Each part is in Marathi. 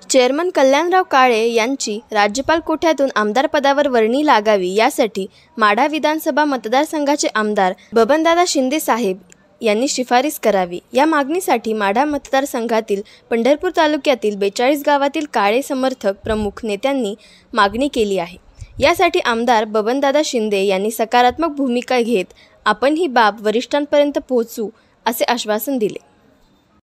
चेअरमन कल्याणराव काळे यांची राज्यपाल कोठ्यातून आमदार पदावर वर्णी लागावी यासाठी माढा विधानसभा मतदारसंघाचे आमदार बबनदादा शिंदे साहेब यांनी शिफारस करावी। या मागणीसाठी माढा मतदारसंघातील पंढरपूर तालुक्यातील 42 गावातील काळे समर्थक प्रमुख नेत्यांनी मागणी केली आहे। यासाठी आमदार बबनदादा शिंदे यांनी सकारात्मक भूमिका घेत आपण ही बाब वरिष्ठांपर्यंत पोहोचू असे आश्वासन दिले।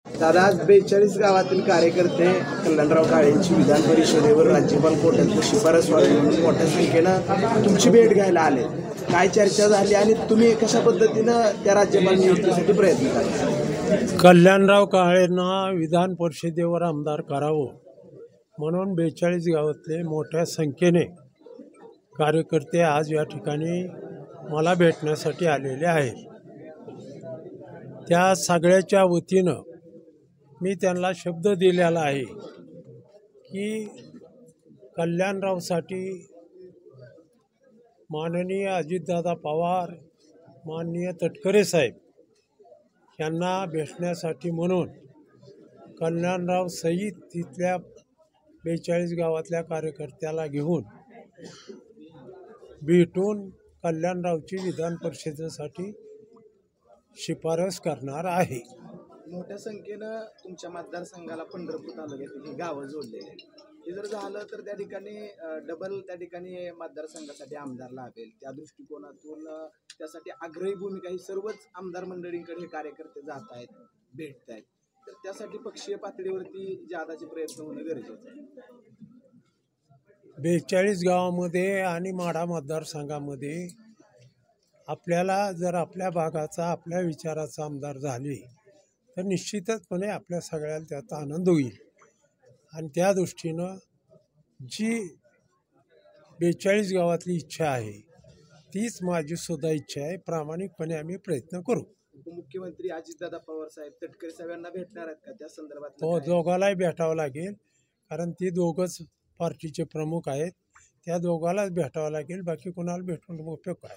दादा, आज 42 गावातील कार्यकर्ते कल्याणराव काळेंची विधान परिषदेवर राज्यपाल कोट्यातून शिफारस व्हावी म्हणून मोठ्या संख्येनं तुमची भेट घ्यायला आले। काय चर्चा झाली आणि तुम्ही कशा पद्धतीनं त्या राज्यपाल नियुक्तीसाठी प्रयत्न केला? कल्याणराव काळेंना विधान परिषदेवर आमदार करावं म्हणून 42 गावातले मोठ्या संख्येने कार्यकर्ते आज या ठिकाणी मला भेटण्यासाठी आलेले आहेत। त्या सगळ्याच्या वतीनं मी त्यांना शब्द दिलेला आहे की कल्याणरावसाठी माननीय अजितदादा पवार, माननीय तटकरे साहेब यांना भेटण्यासाठी म्हणून कल्याणराव सहित तिथल्या 42 गावातल्या कार्यकर्त्याला घेऊन भेटून कल्याणरावची विधान परिषदेसाठी शिफारस करणार आहे। मोठ्या संख्येनं तुमच्या मतदारसंघाला पंढरपूर तालुक्यातील ही गावं जोडलेली आहेत। हे जर झालं तर त्या ठिकाणी डबल त्या ठिकाणी मतदारसंघासाठी आमदार लाभेल। त्या दृष्टिकोनातून त्यासाठी आग्रही भूमिका ही सर्वच आमदार मंडळींकडे हे कार्यकर्ते जात आहेत, भेटत आहेत। तर त्यासाठी पक्षीय पातळीवरती जादाचे प्रयत्न होणं गरजेचं आहे। 42 गावामध्ये आणि माढा मतदारसंघामध्ये आपल्याला जर आपल्या भागाचा, आपल्या विचाराचा आमदार झाले तर निश्चितचपणे आपल्या सगळ्याला त्याचा आनंद होईल। आणि त्या दृष्टीनं जी 42 गावातली इच्छा आहे तीच माझी सुद्धा इच्छा आहे। प्रामाणिकपणे आम्ही प्रयत्न करू। उपमुख्यमंत्री अजितदादा पवार साहेब, तटकरे साहेबांना भेटणार आहेत का? त्या संदर्भात तो दोघालाही भेटावं लागेल, कारण ती दोघंच पार्टीचे प्रमुख आहेत। त्या दोघालाच भेटावं लागेल, बाकी कोणाला भेटून उपयोग काय?